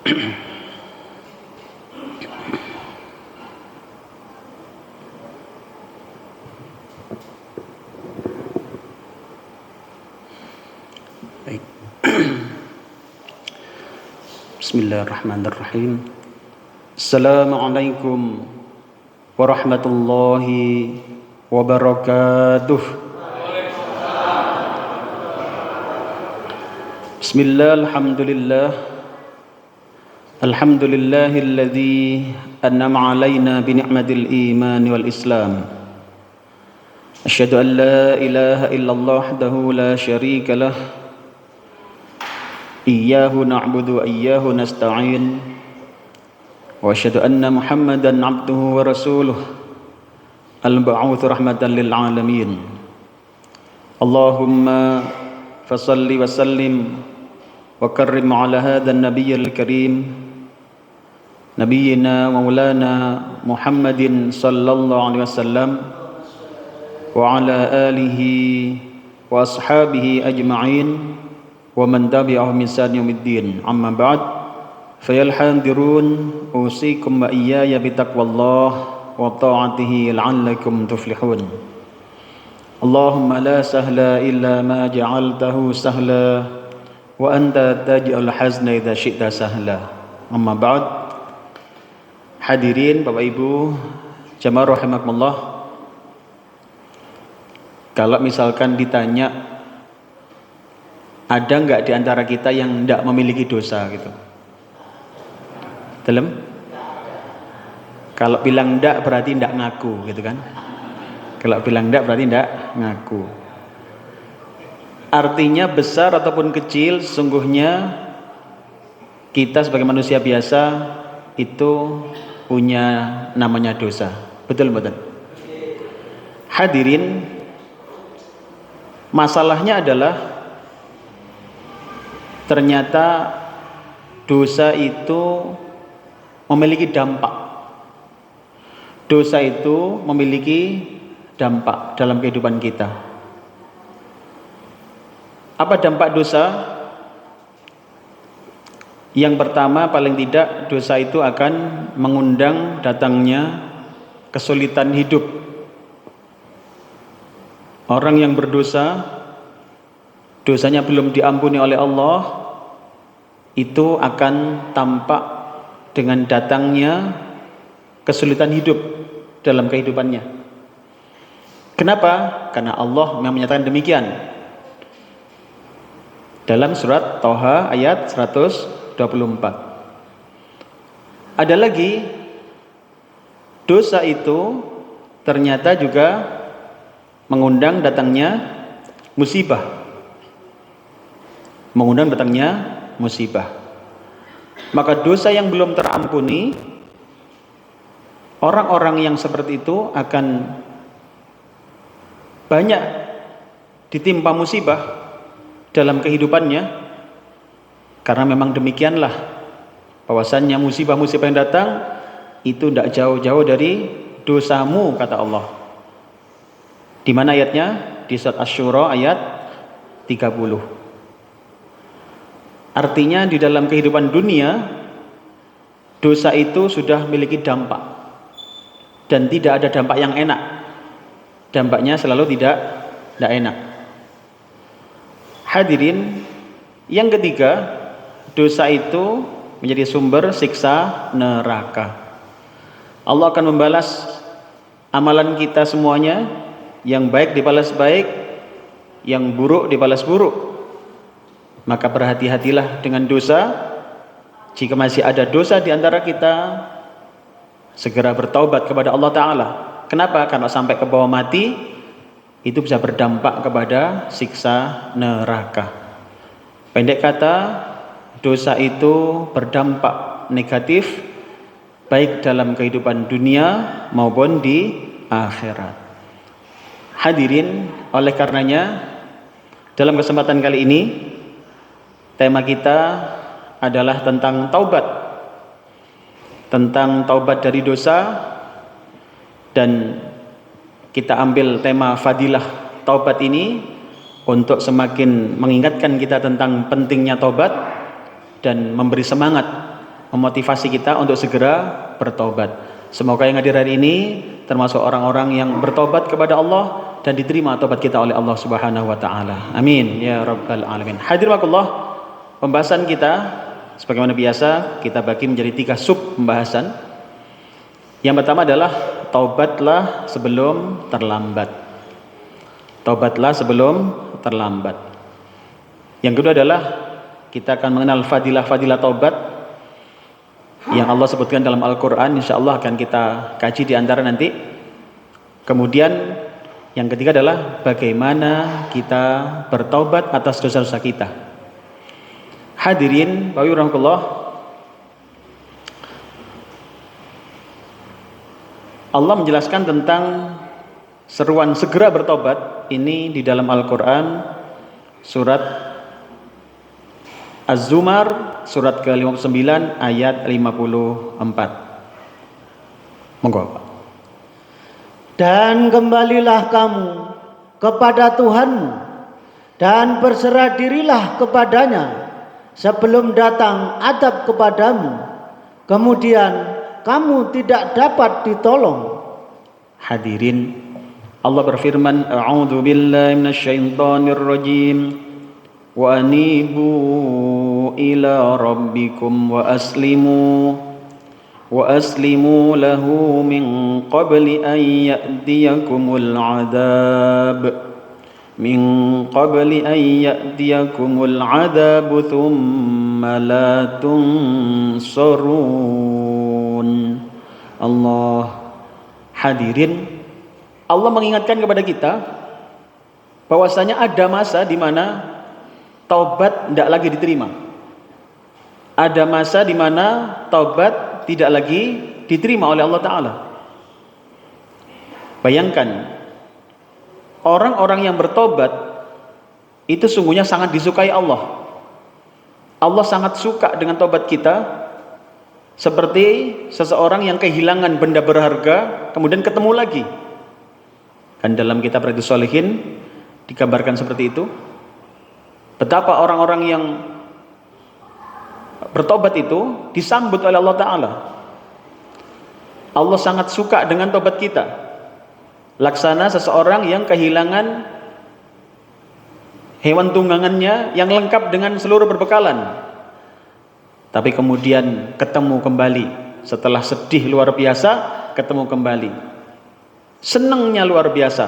Baik. Bismillahirrahmanirrahim. Assalamualaikum warahmatullahi wabarakatuh. Bismillah, alhamdulillah. Alhamdulillahilladzi an'ama 'alaina bi ni'matil iman wal islam. Asyhadu an la ilaha illallah wahdahu la syarika lah. Iyyahu na'budu wa iyyahu nasta'in. Wa asyhadu anna Muhammadan 'abduhu wa rasuluh al-mab'uts rahmatan lil 'alamin. Allahumma fasalli wa sallim wa karrim 'ala hadzal nabiyyil karim nabiyyina wa maulana Muhammadin sallallahu alaihi wasallam wa 'ala alihi wa ashabihi ajma'in wa man tabi'ahum bi ihsan yaumiddin. Amma ba'd. Fayal hadirun usikum wa iyaya bi taqwallah wa ta'atihi la'allakum tuflihun. Allahumma la sahla illa ma ja'altahu sahla wa anta taj'al hazna idza syi'ta sahla. Amma ba'd. Hadirin Bapak Ibu jamaah rahimakumullah. Kalau misalkan ditanya ada enggak di antara kita yang tidak memiliki dosa gitu? Dalam? Kalau bilang enggak berarti enggak ngaku gitu kan? Kalau bilang enggak berarti enggak ngaku. Artinya besar ataupun kecil, sesungguhnya kita sebagai manusia biasa itu punya namanya dosa. Betul betul. Hadirin, masalahnya adalah ternyata dosa itu memiliki dampak. Dosa itu memiliki dampak dalam kehidupan kita. Apa dampak dosa? Yang pertama, paling tidak dosa itu akan mengundang datangnya kesulitan hidup. Orang yang berdosa, dosanya belum diampuni oleh Allah, itu akan tampak dengan datangnya kesulitan hidup dalam kehidupannya. Kenapa? Karena Allah yang menyatakan demikian dalam surat Thaha ayat 124. Ada lagi, dosa itu ternyata juga mengundang datangnya musibah. Mengundang datangnya musibah. Maka dosa yang belum terampuni, orang-orang yang seperti itu akan banyak ditimpa musibah dalam kehidupannya. Karena memang demikianlah bahwasannya musibah-musibah yang datang itu tidak jauh-jauh dari dosamu, kata Allah. Di mana ayatnya? Di surat Asy-Syura ayat 30. Artinya di dalam kehidupan dunia, dosa itu sudah memiliki dampak. Dan tidak ada dampak yang enak. Dampaknya selalu tidak enak. Hadirin, yang ketiga, dosa itu menjadi sumber siksa neraka. Allah akan membalas amalan kita semuanya, yang baik dibalas baik, yang buruk dibalas buruk. Maka berhati-hatilah dengan dosa. Jika masih ada dosa di antara kita, segera bertaubat kepada Allah Ta'ala. Kenapa? Karena sampai ke bawah mati, itu bisa berdampak kepada siksa neraka. Pendek kata, dosa itu berdampak negatif, baik dalam kehidupan dunia maupun di akhirat. Hadirin, oleh karenanya, dalam kesempatan kali ini, tema kita adalah tentang taubat. Tentang taubat dari dosa. Dan kita ambil tema fadilah taubat ini untuk semakin mengingatkan kita tentang pentingnya taubat dan memberi semangat memotivasi kita untuk segera bertobat. Semoga yang hadir hari ini termasuk orang-orang yang bertobat kepada Allah dan diterima tobat kita oleh Allah Subhanahu wa taala. Amin ya rabbal alamin. Hadirin wakallah, pembahasan kita sebagaimana biasa kita bagi menjadi 3 sub pembahasan. Yang pertama adalah taubatlah sebelum terlambat. Taubatlah sebelum terlambat. Yang kedua adalah kita akan mengenal fadilah-fadilah taubat yang Allah sebutkan dalam Al-Quran. InsyaAllah akan kita kaji di antara nanti. Kemudian yang ketiga adalah bagaimana kita bertaubat atas dosa-dosa kita. Hadirin rahimahullah, Allah menjelaskan tentang seruan segera bertobat ini di dalam Al-Quran surat Az-Zumar surat ke-59 ayat 54. Monggo Pak. Dan kembalilah kamu kepada Tuhanmu dan berserah dirilah kepadanya sebelum datang adab kepadamu, kemudian kamu tidak dapat ditolong. Hadirin, Allah berfirman, A'udzu billahi minasyaitonir rajim. Wa anibu ila rabbikum wa aslimu lahu min qabli an ya'tiyakumul 'adzab. Min qabli an ya'tiyakumul 'adzabu thumma la tunsarun. Allah. Hadirin, Allah mengingatkan kepada kita bahwasanya ada masa di mana taubat tidak lagi diterima. Ada masa di mana taubat tidak lagi diterima oleh Allah Ta'ala. Bayangkan, orang-orang yang bertobat itu sungguhnya sangat disukai Allah. Allah sangat suka dengan tobat kita. Seperti seseorang yang kehilangan benda berharga kemudian ketemu lagi. Dan dalam kitab Riyadhus Shalihin digambarkan seperti itu. Betapa orang-orang yang bertobat itu disambut oleh Allah Ta'ala. Allah sangat suka dengan tobat kita. Laksana seseorang yang kehilangan hewan tunggangannya yang lengkap dengan seluruh perbekalan, tapi kemudian ketemu kembali setelah sedih luar biasa, ketemu kembali, senangnya luar biasa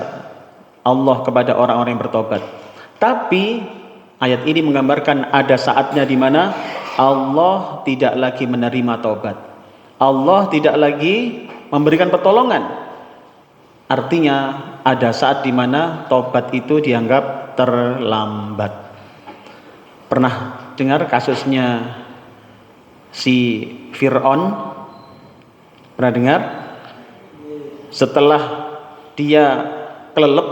Allah kepada orang-orang yang bertobat. Tapi ayat ini menggambarkan ada saatnya di mana Allah tidak lagi menerima tobat, Allah tidak lagi memberikan pertolongan. Artinya ada saat di mana tobat itu dianggap terlambat. Pernah dengar kasusnya si Fir'aun? Pernah dengar? Setelah dia kelelep,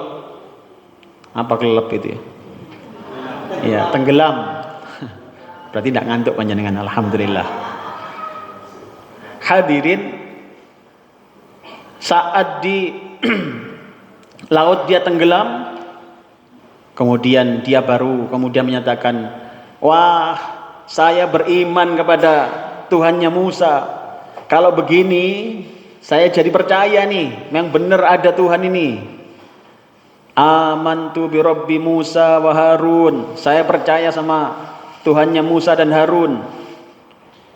apa kelelep itu ya? Ya, tenggelam. Berarti tidak ngantuk panjenengan, alhamdulillah. Hadirin, saat di laut dia tenggelam, kemudian dia baru kemudian menyatakan, wah, saya beriman kepada Tuhannya Musa. Kalau begini saya jadi percaya nih, memang benar ada Tuhan ini. Amantu bi Rabbi Musa wa Harun. Saya percaya sama Tuhannya Musa dan Harun.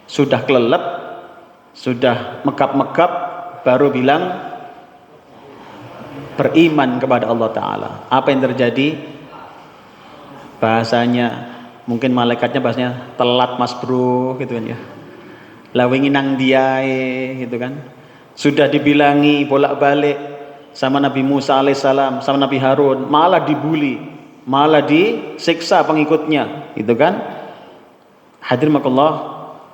Sudah kelelep, sudah megap-megap, baru bilang beriman kepada Allah Ta'ala. Apa yang terjadi? Bahasanya, mungkin malaikatnya bahasanya telat mas bro gitu kan ya. Lawingi nang diae gitu kan. Sudah dibilangi bolak-balik sama Nabi Musa alaihissalam, sama Nabi Harun, malah dibuli, malah disiksa pengikutnya, gitu kan? Hadirin makallah,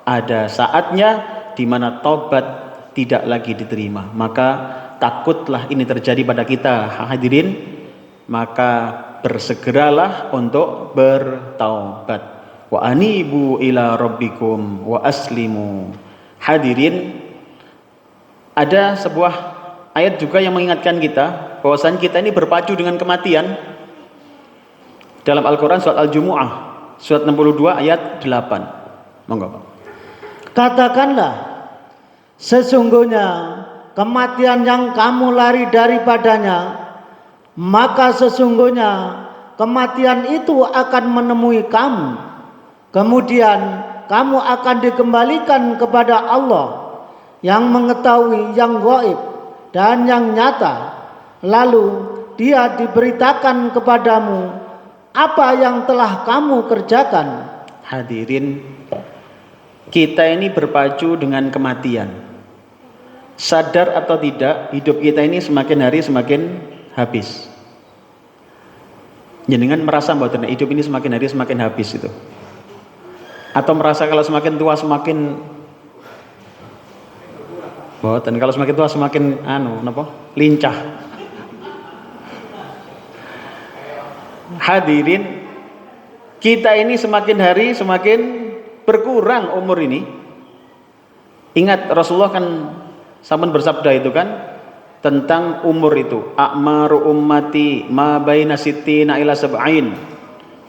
ada saatnya di mana taubat tidak lagi diterima. Maka takutlah ini terjadi pada kita, hadirin. Maka bersegeralah untuk bertaubat. Wa anibu ila rabbikum wa aslimu. Hadirin, ada sebuah ayat juga yang mengingatkan kita bahwasanya kita ini berpacu dengan kematian. Dalam Al-Quran surat Al-Jumu'ah surat 62 ayat 8. Monggo Pak. Katakanlah, sesungguhnya kematian yang kamu lari daripadanya, maka sesungguhnya kematian itu akan menemui kamu. Kemudian kamu akan dikembalikan kepada Allah yang mengetahui yang gaib dan yang nyata. Lalu Dia diberitakan kepadamu apa yang telah kamu kerjakan. Hadirin, kita ini berpacu dengan kematian. Sadar atau tidak, hidup kita ini semakin hari semakin habis. Jenengan merasa bahwa hidup ini semakin hari semakin habis itu? Atau merasa kalau semakin tua semakin dan kalau semakin tua semakin lincah? Hadirin, kita ini semakin hari semakin berkurang umur ini. Ingat Rasulullah kan sampun bersabda itu kan tentang umur itu, a'maru ummati ma baina sittina ila sab'in.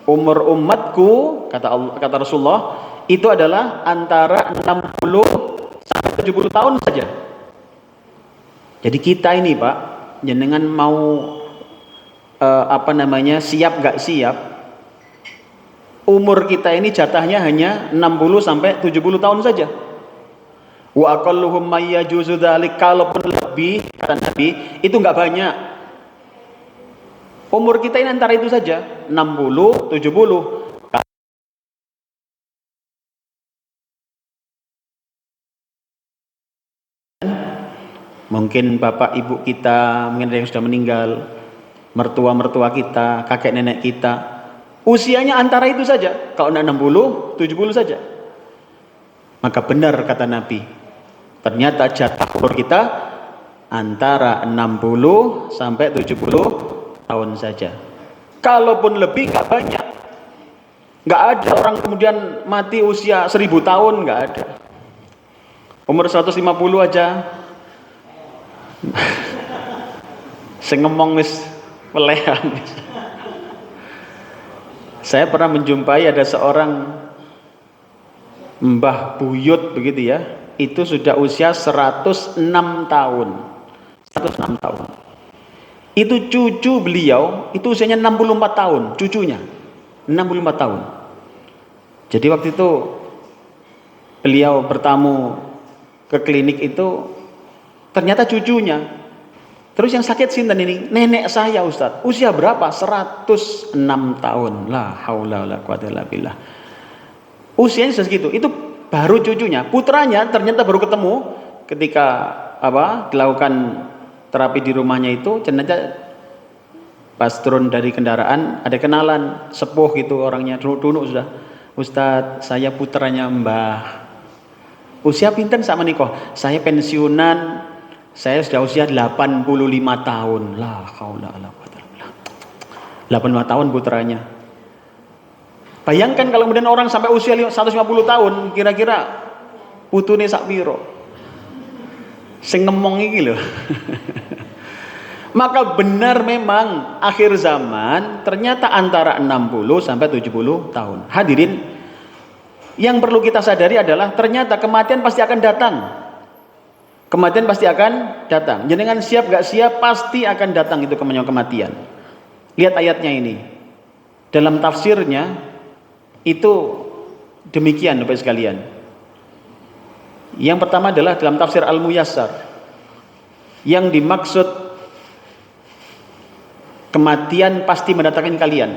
Umur umatku, kata Rasulullah, itu adalah antara 60 sampai 70 tahun saja. Jadi kita ini Pak, jenengan mau siap gak siap, umur kita ini jatahnya hanya 60 sampai 70 tahun saja. Wa aqalluhum may yajuzu dzalik, kalaupun lebih kata Nabi itu enggak banyak. Umur kita ini antara itu saja, 60, 70. Mungkin bapak ibu kita, mungkin ada yang sudah meninggal, mertua-mertua kita, kakek nenek kita, usianya antara itu saja. Kalau enggak 60, 70 saja. Maka benar kata Nabi, ternyata jatah umur kita antara 60 sampai 70 tahun saja. Kalaupun lebih gak banyak. Gak ada orang kemudian mati usia 1000 tahun, gak ada. Umur 150 aja sengemong wis pelehan. Saya pernah menjumpai ada seorang Mbah Buyut begitu ya, itu sudah usia 106 tahun. 106 tahun. Itu cucu beliau, itu usianya 64 tahun, cucunya. 64 tahun. Jadi waktu itu beliau bertamu ke klinik itu, ternyata cucunya. Terus yang sakit sinten ini? Nenek saya Ustaz. Usia berapa? 106 tahun. La haula wala quwata illa billah. Usianya segitu. Itu baru cucunya. Putranya ternyata baru ketemu ketika dilakukan terapi di rumahnya itu, ternyata pas turun dari kendaraan ada kenalan, sepuh gitu orangnya, duduk sudah. Ustaz, saya putranya Mbah. Usia pinten sama niko? Saya pensiunan, saya sudah usia 85 tahun. La haula wala quwata illa billah. 85 tahun putranya. Bayangkan kalau kemudian orang sampai usia 150 tahun, kira-kira putune sak piro? Sing ngemong iki lho. Maka benar memang akhir zaman ternyata antara 60 sampai 70 tahun. Hadirin, yang perlu kita sadari adalah ternyata kematian pasti akan datang. Kematian pasti akan datang. Jenengan siap gak siap pasti akan datang itu kematian. Lihat ayatnya ini. Dalam tafsirnya itu demikian Bapak sekalian. Yang pertama adalah dalam tafsir Al-Muyassar. Yang dimaksud kematian pasti mendatangkan kalian.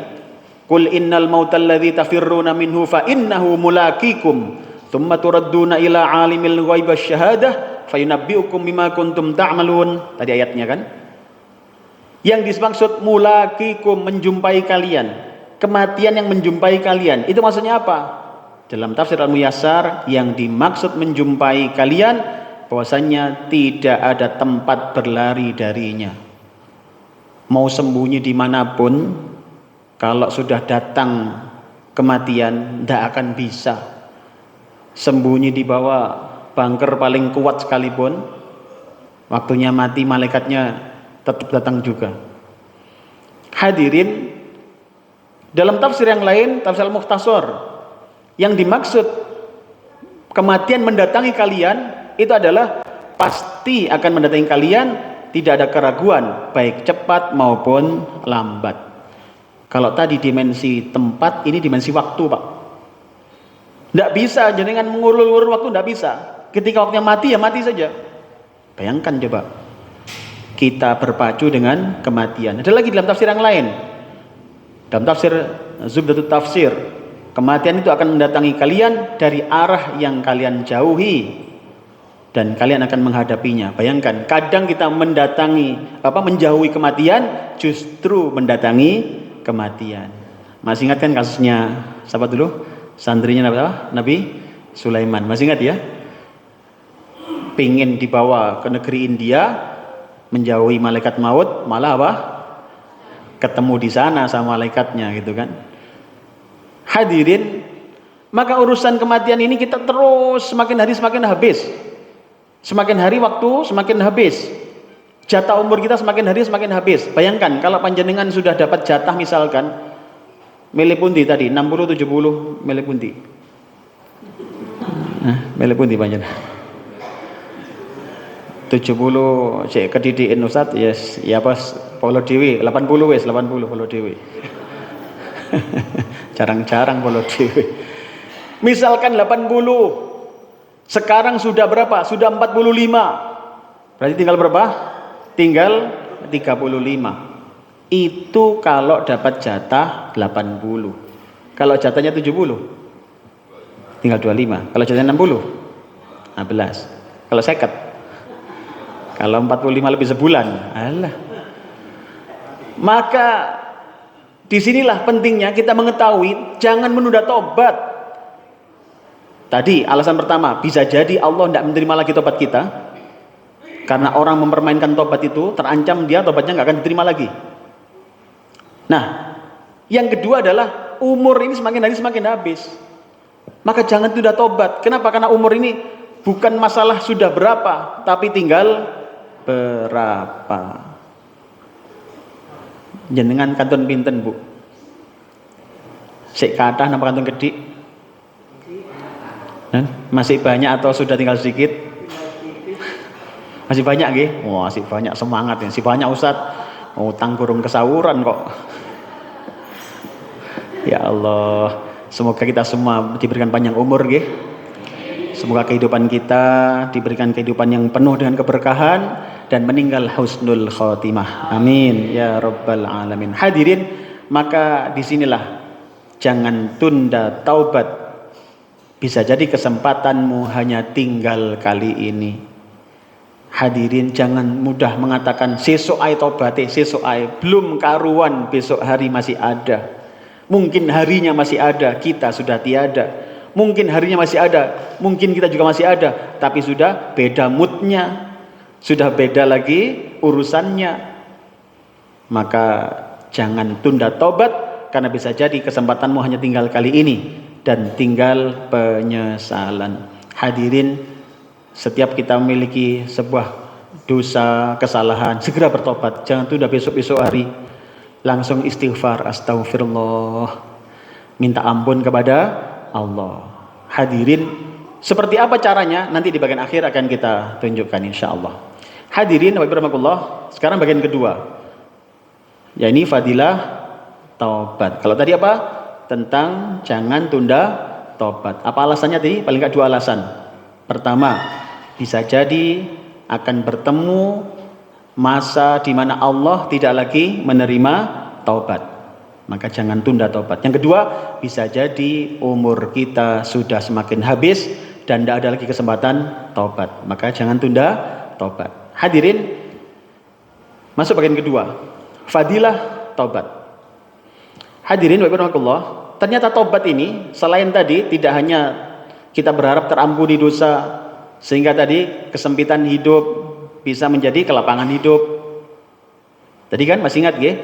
Qul innal mautal ladzi tafirruna minhu fa innahu mulaqikum tsumma turadduna ila alimil ghaibi wasyahadah fayunabbiukum bima kuntum ta'malun. Tadi ayatnya kan? Yang dimaksud mulaqikum, menjumpai kalian. Kematian yang menjumpai kalian. Itu maksudnya apa? Dalam tafsir Al-Muyassar, yang dimaksud menjumpai kalian bahwasanya tidak ada tempat berlari darinya. Mau sembunyi dimanapun, kalau sudah datang kematian tidak akan bisa. Sembunyi di bawah bunker paling kuat sekalipun, waktunya mati malaikatnya tetap datang juga. Hadirin, dalam tafsir yang lain, tafsir Al-Mukhtasar, yang dimaksud kematian mendatangi kalian itu adalah pasti akan mendatangi kalian, tidak ada keraguan, baik cepat maupun lambat. Kalau tadi dimensi tempat, ini dimensi waktu, Pak. Tidak bisa jenengan mengulur-ulur waktu, tidak bisa. Ketika waktunya mati, ya mati saja. Bayangkan coba, kita berpacu dengan kematian. Ada lagi dalam tafsir yang lain, dalam tafsir Zubdatut Tafsir, kematian itu akan mendatangi kalian dari arah yang kalian jauhi dan kalian akan menghadapinya. Bayangkan, kadang kita menjauhi kematian, justru mendatangi kematian. Masih ingat kan kasusnya siapa dulu? Santrinya Nabi Sulaiman. Masih ingat ya? Pingin dibawa ke negeri India, menjauhi malaikat maut, malah apa? Ketemu di sana sama malaikatnya gitu kan. Hadirin, maka urusan kematian ini kita terus semakin hari semakin habis. Semakin hari waktu semakin habis. Jatah umur kita semakin hari semakin habis. Bayangkan kalau panjenengan sudah dapat jatah misalkan milih pundi tadi 60 70 milih pundi. Milih pundi panjenengan. 70 cek kedidikin Ustaz, yes, ya pas polo dewi 80 wes 80 polo dewi. Jarang-jarang polo dewi. Misalkan 80, sekarang sudah berapa? Sudah 45. Berarti tinggal berapa? Tinggal 35. Itu kalau dapat jatah 80. Kalau jatahnya 70, tinggal 25. Kalau jatahnya 60, 15. Kalau 50, kalau 45 lebih sebulan, alah. Maka disinilah pentingnya kita mengetahui, jangan menunda tobat. Tadi alasan pertama, bisa jadi Allah tidak menerima lagi tobat kita, karena orang mempermainkan tobat itu terancam dia tobatnya nggak akan diterima lagi. Nah, yang kedua adalah umur ini semakin hari semakin habis. Maka jangan tunda tobat. Kenapa? Karena umur ini bukan masalah sudah berapa, tapi tinggal berapa. Jenengan kantun pinten, Bu? Sik kathah napa kantun kedik? Masih banyak atau sudah tinggal sedikit? Masih banyak nggih? Wah, masih banyak, semangat ya. Masih banyak Ustaz. Utang gurung kesawuran kok. Ya Allah, semoga kita semua diberikan panjang umur nggih. Semoga kehidupan kita diberikan kehidupan yang penuh dengan keberkahan dan meninggal husnul khotimah. Amin ya rabbal alamin. Hadirin, maka disinilah jangan tunda taubat. Bisa jadi kesempatanmu hanya tinggal kali ini. Hadirin, jangan mudah mengatakan sesuk ae tobaté, sesuk ae. Belum karuan, besok hari masih ada. Mungkin harinya masih ada, kita sudah tiada. Mungkin harinya masih ada, mungkin kita juga masih ada, tapi sudah beda moodnya, sudah beda lagi urusannya. Maka jangan tunda tobat, karena bisa jadi kesempatanmu hanya tinggal kali ini dan tinggal penyesalan. Hadirin, setiap kita memiliki sebuah dosa, kesalahan, segera bertobat. Jangan tunda besok-besok hari. Langsung istighfar, astagfirullah, minta ampun kepada Allah. Hadirin, seperti apa caranya? Nanti di bagian akhir akan kita tunjukkan insyaallah. Hadirin wa birahmatullah, sekarang bagian kedua, yakni fadilah taubat. Kalau tadi apa? Tentang jangan tunda taubat. Apa alasannya tadi? Paling enggak 2 alasan. Pertama, bisa jadi akan bertemu masa di mana Allah tidak lagi menerima taubat. Maka jangan tunda taubat. Yang kedua, bisa jadi umur kita sudah semakin habis dan tidak ada lagi kesempatan taubat. Maka jangan tunda taubat. Hadirin, masuk bagian kedua, fadilah taubat. Hadirin wa birahmatullah, ternyata taubat ini selain tadi tidak hanya kita berharap terampuni dosa sehingga tadi kesempitan hidup bisa menjadi kelapangan hidup. Tadi kan masih ingat ya?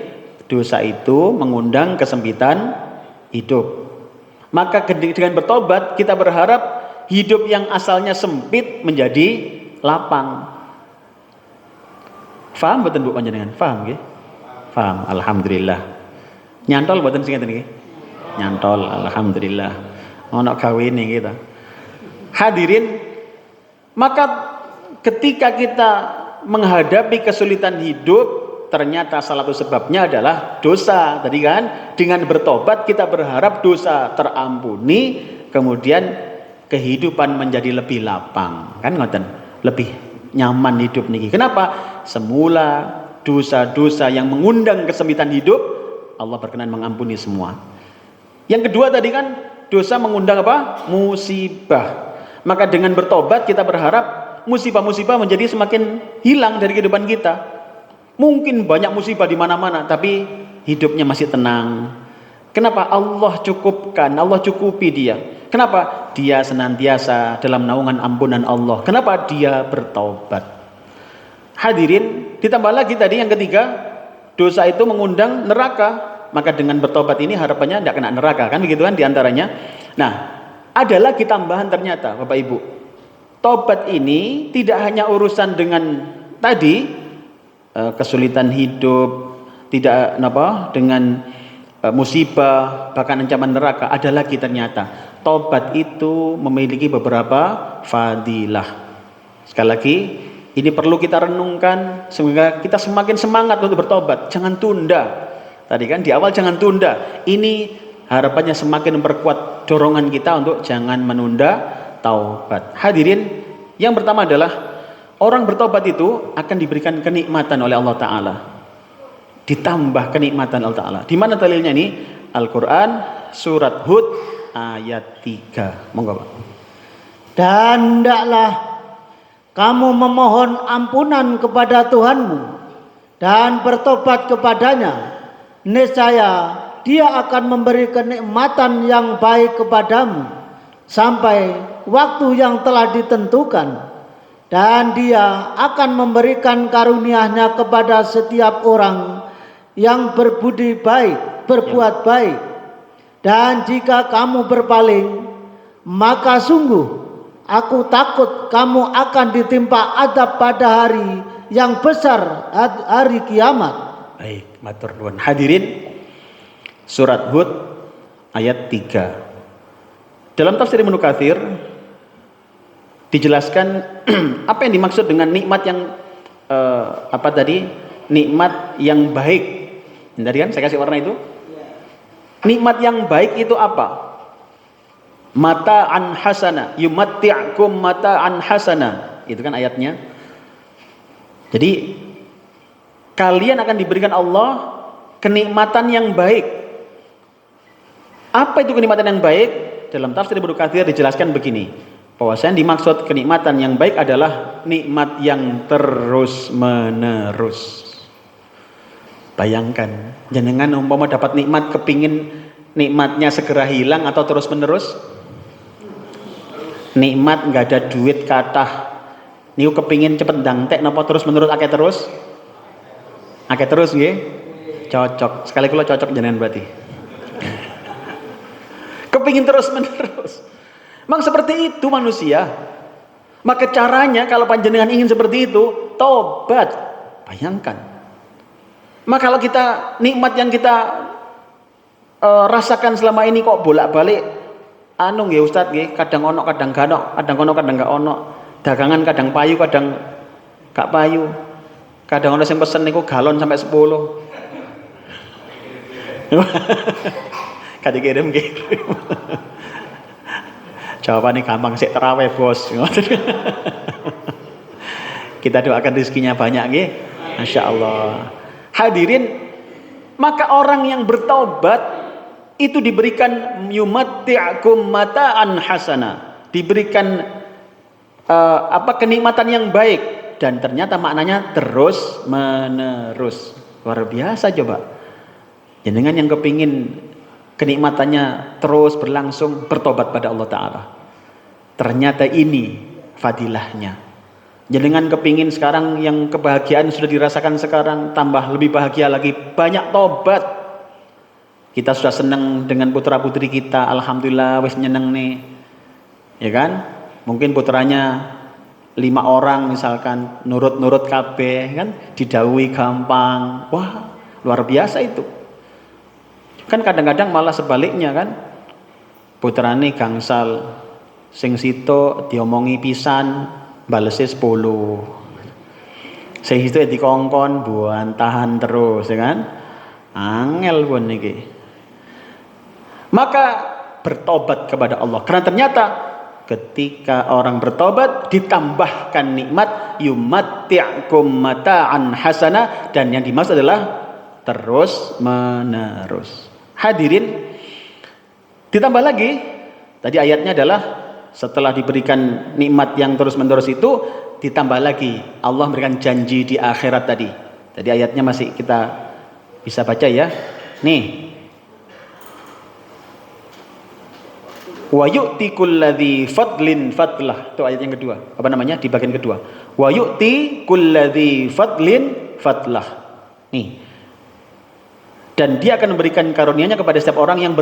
Dosa itu mengundang kesempitan hidup. Maka dengan bertobat kita berharap hidup yang asalnya sempit menjadi lapang. Faham betul Bu panjenengan? Faham nggih? Faham, alhamdulillah. Nyantol mboten sing ngeten nggih? Nyantol, alhamdulillah. Ono gawene kita. Hadirin, maka ketika kita menghadapi kesulitan hidup, ternyata salah satu sebabnya adalah dosa. Tadi kan, dengan bertobat kita berharap dosa terampuni, kemudian kehidupan menjadi lebih lapang. Kan ngoten, lebih nyaman hidup niki. Kenapa? Semula dosa-dosa yang mengundang kesempitan hidup, Allah berkenan mengampuni semua. Yang kedua tadi kan, dosa mengundang apa? Musibah. Maka dengan bertobat kita berharap musibah-musibah menjadi semakin hilang dari kehidupan kita. Mungkin banyak musibah di mana-mana, tapi hidupnya masih tenang. Kenapa? Allah cukupkan, Allah cukupi dia. Kenapa? Dia senantiasa dalam naungan ampunan Allah. Kenapa? Dia bertobat. Hadirin, ditambah lagi tadi yang ketiga, dosa itu mengundang neraka. Maka dengan bertobat ini harapannya tidak kena neraka, kan begitu kan diantaranya. Nah, ada lagi tambahan ternyata Bapak Ibu. Tobat ini tidak hanya urusan dengan tadi kesulitan hidup, tidak dengan musibah, bahkan ancaman neraka. Ada lagi ternyata tobat itu memiliki beberapa fadilah. Sekali lagi, ini perlu kita renungkan sehingga kita semakin semangat untuk bertobat. Jangan tunda. Tadi kan di awal jangan tunda. Ini harapannya semakin memperkuat dorongan kita untuk jangan menunda taubat. Hadirin, yang pertama adalah orang bertobat itu akan diberikan kenikmatan oleh Allah Ta'ala. Ditambah kenikmatan Allah Ta'ala. Di mana dalilnya ini? Al-Quran surat Hud ayat 3. Monggo Pak. Dan hendaklah kamu memohon ampunan kepada Tuhanmu dan bertobat kepadanya. Niscaya Dia akan memberi kenikmatan yang baik kepadamu sampai waktu yang telah ditentukan. Dan Dia akan memberikan karunia-Nya kepada setiap orang yang berbudi baik, berbuat baik. Dan jika kamu berpaling, maka sungguh aku takut kamu akan ditimpa adab pada hari yang besar, hari kiamat. Baik, matur nuwun. Hadirin, surat Hud ayat 3. Dalam tafsir Ibnu Katsir dijelaskan apa yang dimaksud dengan nikmat yang nikmat yang baik. Tadi kan saya kasih warna itu. Nikmat yang baik itu apa? Mata'an hasana, yumatti'kum mata'an hasana. Itu kan ayatnya. Jadi kalian akan diberikan Allah kenikmatan yang baik. Apa itu kenikmatan yang baik? Dalam tafsir Ibnu Katsir dijelaskan begini, bahwasanya dimaksud kenikmatan yang baik adalah nikmat yang terus menerus. Bayangkan, jenengan umpama dapat nikmat kepingin nikmatnya segera hilang atau terus menerus? Nikmat nggak ada duit kathah niku kepingin cepet ndangtek napa terus menerus akeh terus? Akeh terus nggih? Cocok. Sekali kula cocok jenengan berarti. Kepingin terus menerus. Memang seperti itu manusia. Maka caranya kalau panjenengan ingin seperti itu, tobat. Bayangkan. Maka kalau kita nikmat yang kita rasakan selama ini kok bolak-balik nggih Ustaz nggih, kadang ono kadang gak ono, kadang ono kadang gak ono. Dagangan kadang payu kadang gak payu. Kadang ono sing pesen niku galon sampai 10. Kadang kirim. Jawabannya gampang, sik terawih bos. Kita doakan rezekinya banyak nggih. Masya Allah. Hadirin, maka orang yang bertaubat itu diberikan yumatti'kum mata'an hasana, diberikan kenikmatan yang baik, dan ternyata maknanya terus menerus. Luar biasa coba. Jenengan yang kepingin kenikmatannya terus berlangsung, bertobat pada Allah Ta'ala. Ternyata ini fadilahnya. Jenengan kepingin sekarang yang kebahagiaan sudah dirasakan sekarang, tambah lebih bahagia lagi, banyak tobat. Kita sudah senang dengan putra putri kita, alhamdulillah wis nyeneng nih, ya kan? Mungkin putranya 5 orang misalkan, nurut-nurut kabeh kan, didhawuhi gampang. Wah, luar biasa itu. Kan kadang-kadang malah sebaliknya kan, putrane gangsal, Sing situ diomongi pisan, balese 10. Sing situ dikongkon buantahan terus, ya kan? Angel pun niki. Maka bertobat kepada Allah. Karena ternyata ketika orang bertobat ditambahkan nikmat yumatti'kum mata'an hasana, dan yang dimaksud adalah terus menerus. Hadirin, ditambah lagi tadi ayatnya adalah setelah diberikan nikmat yang terus menerus itu ditambah lagi Allah memberikan janji di akhirat tadi. Tadi ayatnya masih kita bisa baca ya. Nih, wa yu'ti kulladzi fadlin fadlah, itu ayat yang kedua, apa namanya, di bagian kedua, wa yu'ti kulladzi fadlin fadlah. Nih, dan dia akan memberikan karunia-Nya kepada setiap orang yang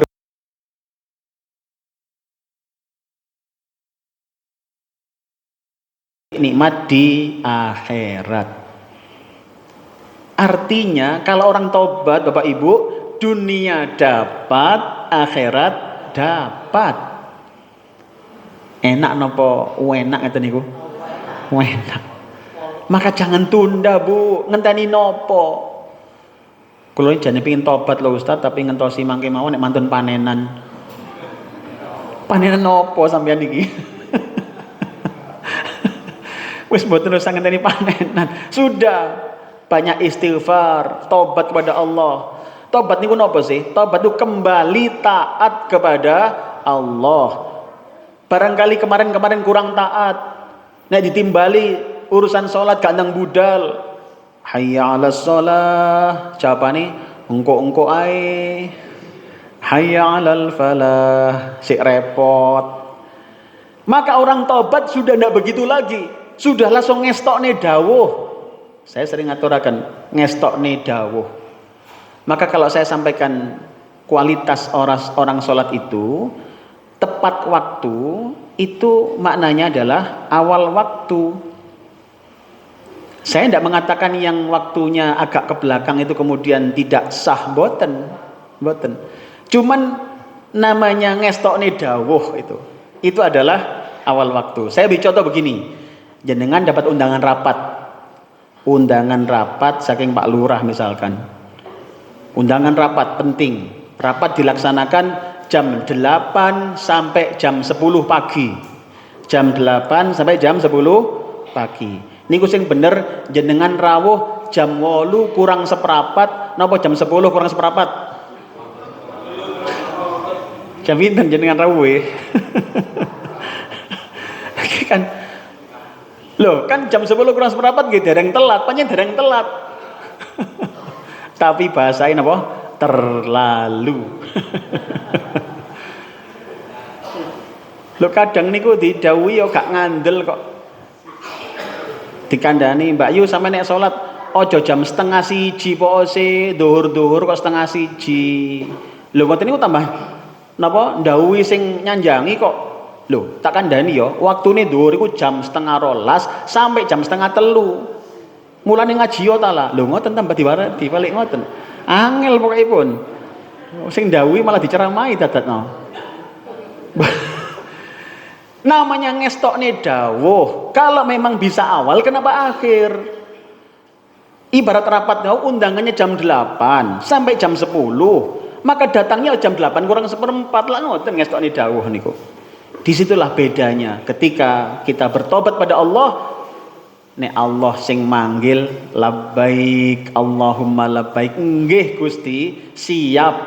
nikmat di akhirat. Artinya kalau orang tobat Bapak Ibu, dunia dapat, akhirat dapat. Enak nopo enak ngeten niku? Enak. Maka jangan tunda, Bu. Ngenteni nopo? Kula jane pengin tobat lho Ustaz, tapi ngentosi mangke mawon nek mantun panenan. Panenan nopo sampean iki? Wis mboten usah ngenteni panenan. Sudah banyak istighfar, tobat kepada Allah. Tobat niku nopo sih? Tobat itu kembali taat kepada Allah. Barangkali kemarin-kemarin kurang taat, nek ditimbali urusan sholat gak nang budal, hayya 'alas sholah, jawabane engko-engko ae, hayya 'alal falah, sik repot. Maka orang tobat sudah ndak begitu lagi, sudah langsung ngestokne dawuh. Saya sering ngaturaken ngestokne dawuh. Maka kalau saya sampaikan kualitas orang sholat itu tepat waktu, itu maknanya adalah awal waktu. Saya tidak mengatakan yang waktunya agak ke belakang itu kemudian tidak sah, boten. Cuman namanya ngestokne dawuh itu adalah awal waktu. Saya beri contoh begini, jenengan dapat undangan rapat saking Pak Lurah misalkan, undangan rapat penting, rapat dilaksanakan jam 8 sampai jam 10 pagi. Jam 8 sampai jam 10 pagi. Niku sing bener jenengan rawuh jam 8 kurang seprapat napa jam 10 kurang seprapat? Jam pinten jenengan rawuh? Kan loh, kan jam 10 kurang seprapat nggih dereng telat, pancen dereng telat. Tapi bahasain apa? Terlalu. Lo kadang niku didhawuhi yo gak ngandel kok. Dikandani, Mbak Yu sampe nek salat aja jam 12:30 pokose, dhuwur-dhuwur kok 12:30. Lho ngoten niku tambah napa ndhawuhi sing nyanjangi kok. Lho, tak kandhani yo, waktune dhuwur iku jam 12:30 sampai jam 2:30. Mulane ngaji yo ta lah. Lho ngoten tambah dibalik ngoten. Angel pokokipun. Sing ndhawuhi malah diceramahi dadakno. Namanya ngestokne dawuh. Kalau memang bisa awal, kenapa akhir? Ibarat rapat undangannya jam 8 sampai jam 10, maka datangnya jam 8 kurang seperempat lah, ngoten ngestokne dawuh niku. Disitulah bedanya ketika kita bertobat pada Allah. Nek Allah sing manggil, labbaik Allahumma labbaik, nggih Gusti, siap.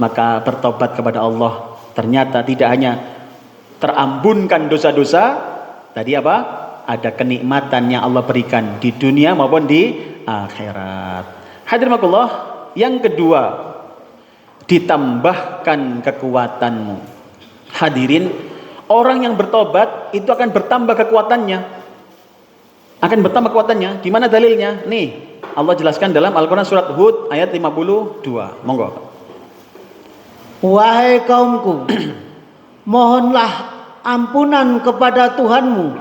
Maka bertobat kepada Allah ternyata tidak hanya terambunkan dosa-dosa, tadi apa? Ada kenikmatan yang Allah berikan di dunia maupun di akhirat. Hadirin Allah, yang kedua, ditambahkan kekuatanmu. Hadirin, orang yang bertobat itu akan bertambah kekuatannya. Akan bertambah kekuatannya. Di mana dalilnya? Nih, Allah jelaskan dalam Al-Qur'an surat Hud ayat 52. Monggo. Wahai kaumku, mohonlah ampunan kepada Tuhanmu,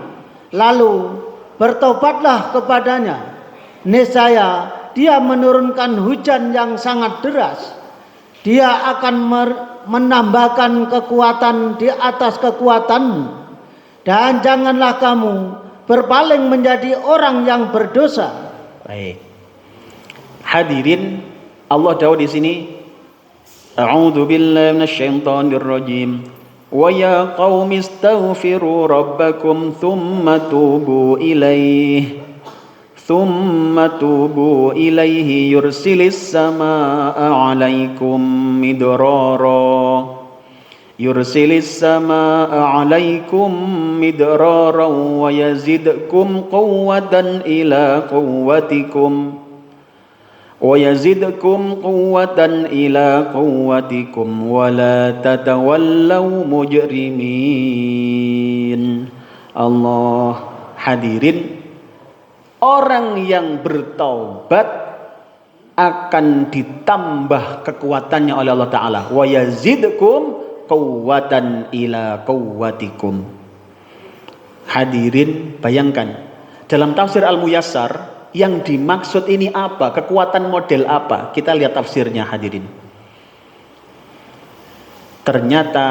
lalu bertobatlah kepadanya. Niscaya Dia menurunkan hujan yang sangat deras. Dia akan menambahkan kekuatan di atas kekuatanmu, dan janganlah kamu berpaling menjadi orang yang berdosa. Baik. Hadirin, Allah jauh di sini, A'udzu billahi minasyaitonir rajim. Wa ya qaumi istaghfiru rabbakum thumma tubu ilaihi. ثم توبوا إليه يرسل السماء عليكم مدرارا ويزدكم قوة إلى قوتكم ولا تتولوا مجرمين. Allah. Hadirin, orang yang bertaubat akan ditambah kekuatannya oleh Allah Ta'ala. Wa yazidkum quwwatan ila quwwatikum. Hadirin, bayangkan, dalam tafsir Al-Muyassar, yang dimaksud ini apa? Kekuatan model apa? Kita lihat tafsirnya, hadirin. Ternyata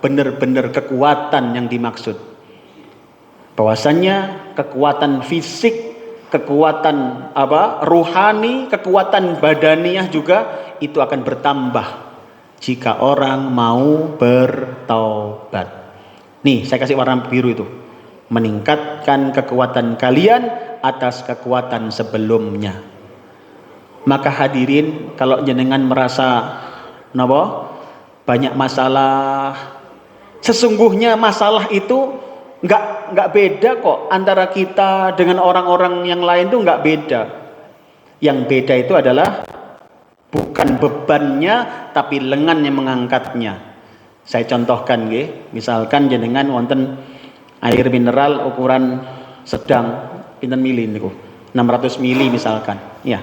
benar-benar kekuatan yang dimaksud. Bahwasannya kekuatan fisik, kekuatan ruhani, kekuatan badaniah juga itu akan bertambah jika orang mau bertaubat. Nih, saya kasih warna biru itu. Meningkatkan kekuatan kalian atas kekuatan sebelumnya. Maka hadirin, kalau jenengan merasa banyak masalah, sesungguhnya masalah itu nggak beda kok antara kita dengan orang-orang yang lain, tuh nggak beda. Yang beda itu adalah bukan bebannya tapi lengan yang mengangkatnya. Saya contohkan nggih, misalkan jenengan wonten air mineral ukuran sedang pinten mili niku, 600 mili misalkan. Ya.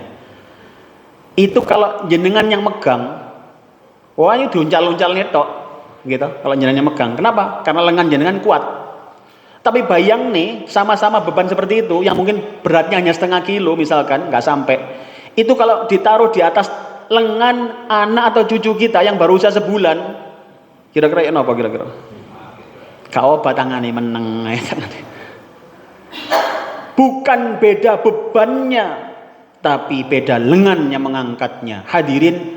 Itu kalau jenengan yang megang, wah ini diuncal-uncal netok gitu kalau jenengan yang megang. Kenapa? Karena lengan jenengan kuat. Tapi bayang nih, sama-sama beban seperti itu, yang mungkin beratnya hanya setengah kilo misalkan, nggak sampai. Itu kalau ditaruh di atas lengan anak atau cucu kita yang baru usia sebulan, kira-kira ya apa kira-kira? Kau batangane meneng. Bukan beda bebannya, tapi beda lengan yang mengangkatnya. Hadirin,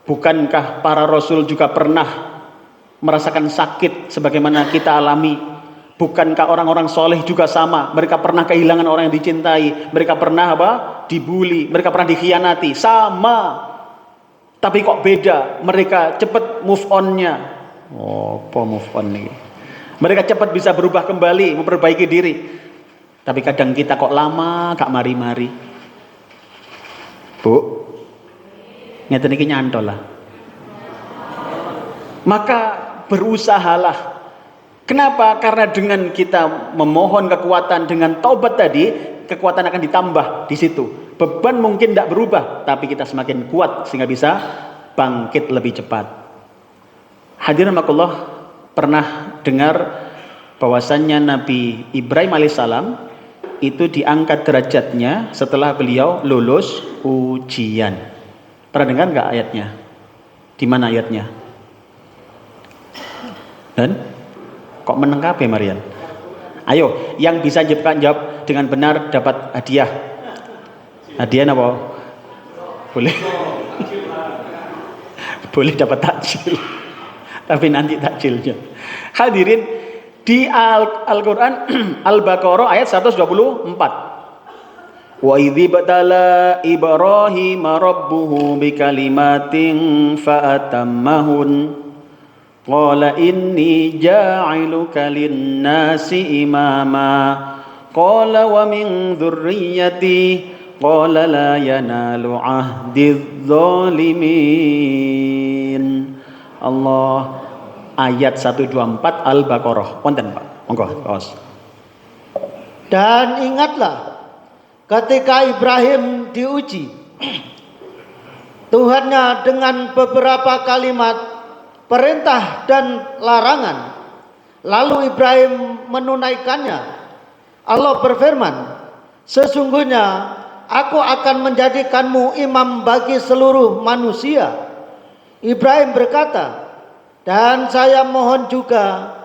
bukankah para rasul juga pernah merasakan sakit sebagaimana kita alami? Bukankah orang-orang soleh juga sama? Mereka pernah kehilangan orang yang dicintai, mereka pernah dibully, mereka pernah dikhianati, sama. Tapi kok beda? Mereka cepat move on-nya. Apa move on nih? Mereka cepat bisa berubah kembali, memperbaiki diri. Tapi kadang kita kok lama, gak mari-mari. Bu, ngeten iki nyantol lah. Maka berusahalah. Kenapa? Karena dengan kita memohon kekuatan dengan taubat tadi, kekuatan akan ditambah di situ. Beban mungkin tidak berubah, tapi kita semakin kuat sehingga bisa bangkit lebih cepat. Hadirin makullah, pernah dengar bahwasannya Nabi Ibrahim alaihissalam itu diangkat derajatnya setelah beliau lulus ujian. Pernah dengar nggak ayatnya? Di mana ayatnya? Dan kok meneng kabeh Marian? Ayo, yang bisa jawab dengan benar dapat hadiah. Hadiah apa? Boleh. Boleh dapat takjil. Tapi nanti takjilnya. Hadirin, di Al-Qur'an Al-Baqarah ayat 124. Wa idzi batala Ibrahim rabbuhu bikalimatin fa'atammahun. Qala inni ja'iluka lin-nasi imama. Qala wa min dzurriyyati. Qala la yanalu 'ahdiz zalimin. Allah, ayat 124 Al-Baqarah. Wonten, Pak. Monggo, Pak. Dan ingatlah ketika Ibrahim diuji Tuhannya dengan beberapa kalimat perintah dan larangan, lalu Ibrahim menunaikannya. Allah berfirman, sesungguhnya aku akan menjadikanmu imam bagi seluruh manusia. Ibrahim berkata, Dan saya mohon juga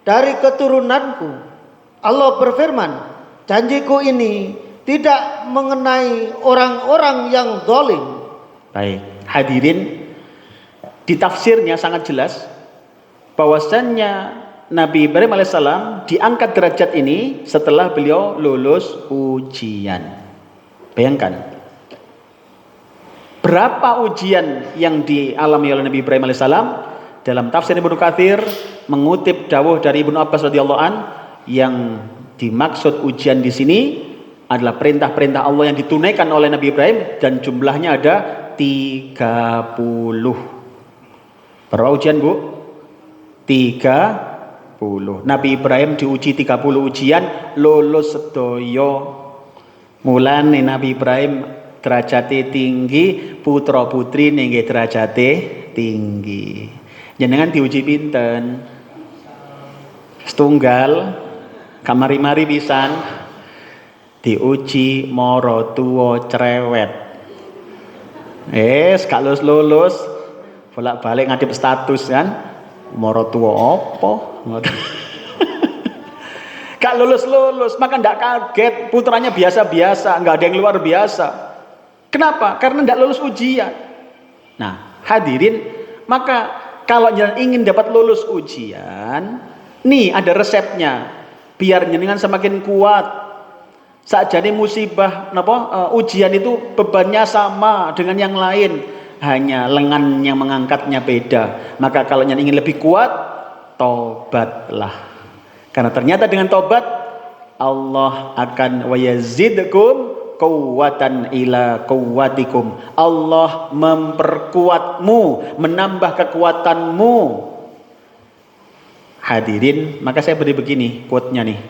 dari keturunanku. Allah berfirman, janjiku ini tidak mengenai orang-orang yang zalim. Baik, hadirin, di tafsirnya sangat jelas bahwasannya Nabi Ibrahim alaihissalam diangkat derajat ini setelah beliau lulus ujian. Bayangkan berapa ujian yang dialami oleh Nabi Ibrahim alaihissalam. Dalam tafsir Ibnu Katsir mengutip dawuh dari Ibnu Abbas radhiyallahu an, yang dimaksud ujian di sini adalah perintah-perintah Allah yang ditunaikan oleh Nabi Ibrahim, dan jumlahnya ada 30. Berapa ujian, Bu? 30. Nabi Ibrahim diuji 30 ujian, lulus sedoyo. Mulane Nabi Ibrahim derajate tinggi, putra putri nggih derajate tinggi. Jenengan diuji pinten? Setunggal kamari-mari pisan diuji moro tuwa cerewet. Gak lulus bolak-balik ngadep status kan. Moro tuwa apa? Gak lulus, maka ndak kaget putranya biasa-biasa, nggak ada yang luar biasa. Kenapa? Karena ndak lulus ujian. Nah, hadirin, maka kalau ingin dapat lulus ujian, nih ada resepnya biar jenengan semakin kuat. Sakjane musibah ujian itu bebannya sama dengan yang lain, hanya lengan yang mengangkatnya beda. Maka kalau ingin lebih kuat, tobatlah. Karena ternyata dengan tobat Allah akan wayazidkum quwwatan ila quwwatikum. Allah memperkuatmu, menambah kekuatanmu. Hadirin, maka saya beri begini quote-nya nih.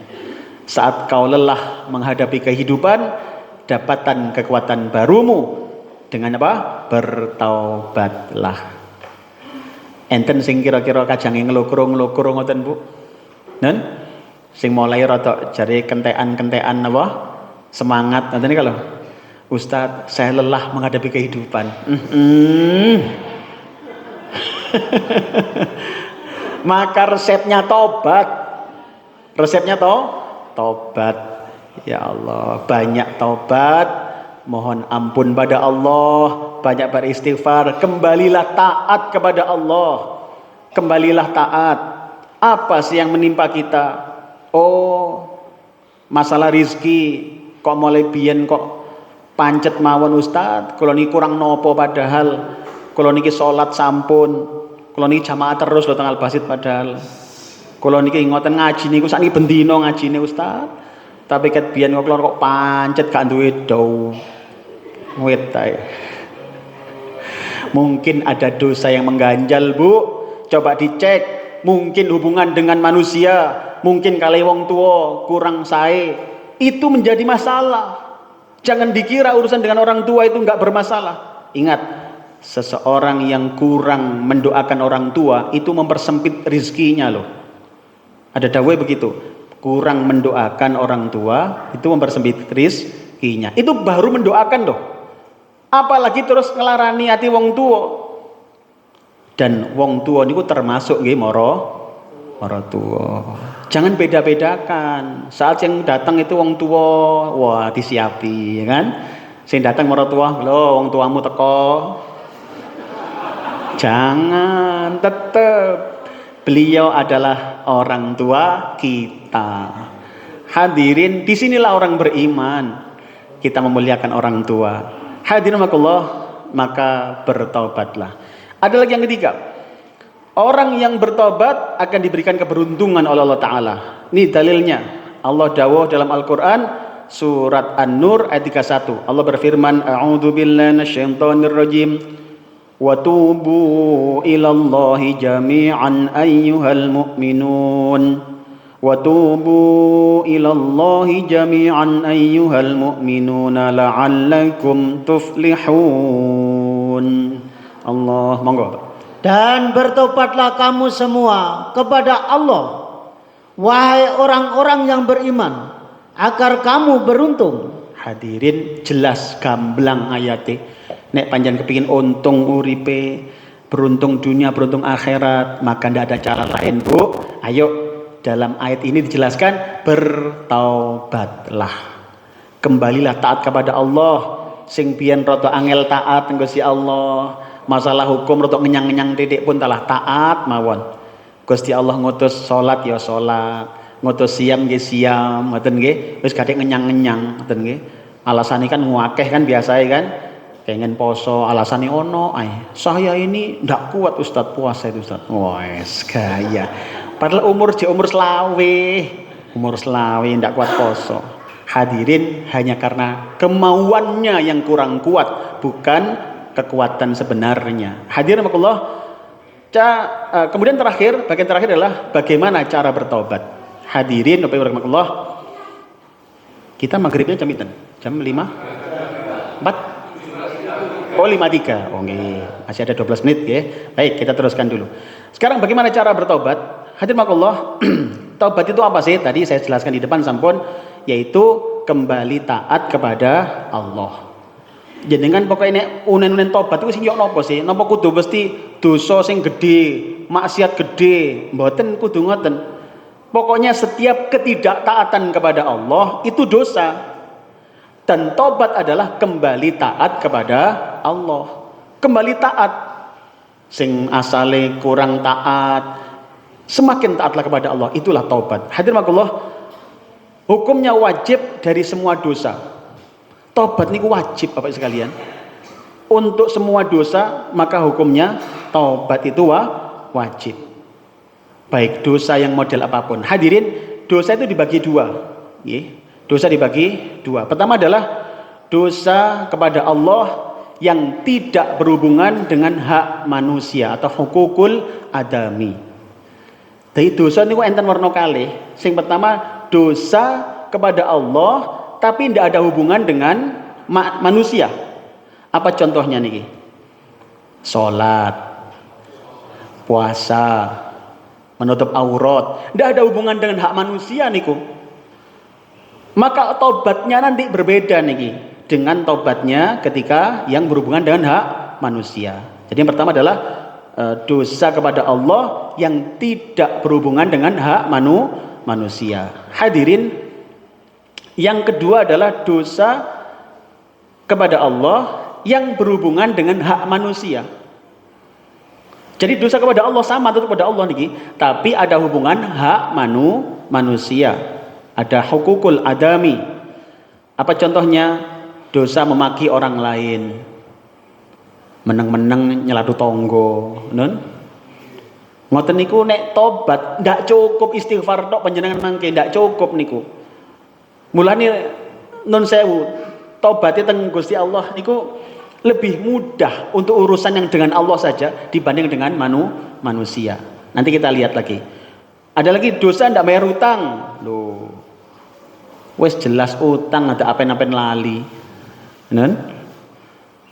Saat kau lelah menghadapi kehidupan, dapatkan kekuatan barumu dengan apa? Bertaubatlah. Enten sing kira-kira kajange ngelokro-ngelokro ngoten, Bu? Nen? Sing mulai rada jare kentekan-kentekan apa? Semangat nanti kalau Ustadz saya lelah menghadapi kehidupan. Maka resepnya tobat. Tobat. Ya Allah, banyak tobat, mohon ampun pada Allah, banyak beristighfar, kembalilah taat kepada Allah. Kembalilah taat. Apa sih yang menimpa kita? Oh, masalah rizki. Kok mulai biyen kok pancet mawon Ustad, kula niki kurang nopo padahal kula niki salat sampun, kula niki jamaah terus lho tanggal basit padahal kula niki ngoten ngaji niku sakniki bendina ngajine Ustad, tapi ket biyen kok pancet gak duwe daw wit ae. Mungkin ada dosa yang mengganjal, Bu, coba dicek. Mungkin hubungan dengan manusia, mungkin kali wong tua kurang sae, itu menjadi masalah. Jangan dikira urusan dengan orang tua itu enggak bermasalah. Ingat, seseorang yang kurang mendoakan orang tua itu mempersempit rizkinya loh. Ada dawai begitu, kurang mendoakan orang tua itu mempersempit rizkinya. Itu baru mendoakan loh. Apalagi terus ngelarani hati wong tua. Dan wong tua niku termasuk nggih mara tua. Jangan beda-bedakan. Saat yang datang itu wong tua, wah disiapi, ya kan? Sing datang mara tua, lho wong tuamu teko. Jangan, tetap beliau adalah orang tua kita. Hadirin, disinilah orang beriman. Kita memuliakan orang tua. Hadirin makullah, maka bertaubatlah. Ada lagi yang ketiga. Orang yang bertobat akan diberikan keberuntungan oleh Allah Ta'ala. Ini dalilnya. Allah dawuh dalam Al-Quran surat An-Nur ayat 31. Allah berfirman, A'udzu billahi minasyaitonir rajim. Wa tubu ilallahi jami'an ayyuhal mu'minun. Wa tubu ilallahi jami'an ayyuhal mu'minuna la'allakum tuflihun. Allah, monggo. Dan bertobatlah kamu semua kepada Allah, wahai orang-orang yang beriman, agar kamu beruntung. Hadirin, jelas gamblang ayate. Nek panjang kepingin untung uripe, beruntung dunia, beruntung akhirat, maka tidak ada cara lain, Bu. Ayo, dalam ayat ini dijelaskan, bertaubatlah. Kembalilah taat kepada Allah. Sing biyen rada angel taat Gusti Allah. Masalah hukum rada ngenyang-ngenyang titik pun talah taat mawon. Gusti Allah ngutus salat ya salat, ngutus siam nggih siam, ngoten nggih. Wis kadek ngenyang-ngenyang, ngoten nggih. Alasane kan ngakeh kan biasae kan. Pengen poso, alasannya ono, saya ini ndak kuat Ustadz puasa itu Ustadz. Wes gaya. Padahal umur selawe ndak kuat poso. Hadirin, hanya karena kemauannya yang kurang kuat, bukan kekuatan sebenarnya. Hadirin Allah. Kemudian bagian terakhir adalah bagaimana cara bertobat. Hadirin Allah. Kita maghribnya jam itu, jam 5? 4? Oh 53, masih ada 12 menit ya. Baik, kita teruskan dulu. Sekarang bagaimana cara bertobat? Hadirin Allah, taubat itu apa sih? Tadi saya jelaskan di depan sampun, yaitu kembali taat kepada Allah. Jenengan pokoknya unen-unen tobat itu sing yo napa sih? Napa kudu mesti dosa sing gede, maksiat gede? Mboten kudu ngoten. Pokoknya setiap ketidaktaatan kepada Allah itu dosa. Dan tobat adalah kembali taat kepada Allah. Kembali taat. Sing asale kurang taat, semakin taatlah kepada Allah. Itulah taubat. Hadirin Allah, hukumnya wajib dari semua dosa. Taubat niku wajib Bapak sekalian. Untuk semua dosa maka hukumnya taubat itu wajib. Baik dosa yang model apapun. Hadirin, dosa itu dibagi dua. Dosa dibagi dua. Pertama adalah dosa kepada Allah yang tidak berhubungan dengan hak manusia atau hukukul adami. Jadi dosa ini enten warna kalih. Sing pertama dosa kepada Allah tapi tidak ada hubungan dengan manusia. Apa contohnya niki? Salat, puasa, menutup aurat, tidak ada hubungan dengan hak manusia niku. Maka taubatnya nanti berbeda nih dengan taubatnya ketika yang berhubungan dengan hak manusia. Jadi yang pertama adalah dosa kepada Allah yang tidak berhubungan dengan hak manusia. Hadirin, yang kedua adalah dosa kepada Allah yang berhubungan dengan hak manusia. Jadi dosa kepada Allah sama tetap kepada Allah nih, tapi ada hubungan hak manusia. Ada hukukul adami. Apa contohnya? Dosa memaki orang lain, meneng-meneng nyeladu tonggo, ngoten niku nek tobat ndak cukup istighfar tok panjenengan mangke, ndak cukup niku. Mulane nun sewu, tobatnya teng Gusti Allah niku lebih mudah untuk urusan yang dengan Allah saja dibanding dengan manusia. Nanti kita lihat lagi. Ada lagi dosa ndak bayar utang. Loh. Wes jelas utang ada apen-apen lali.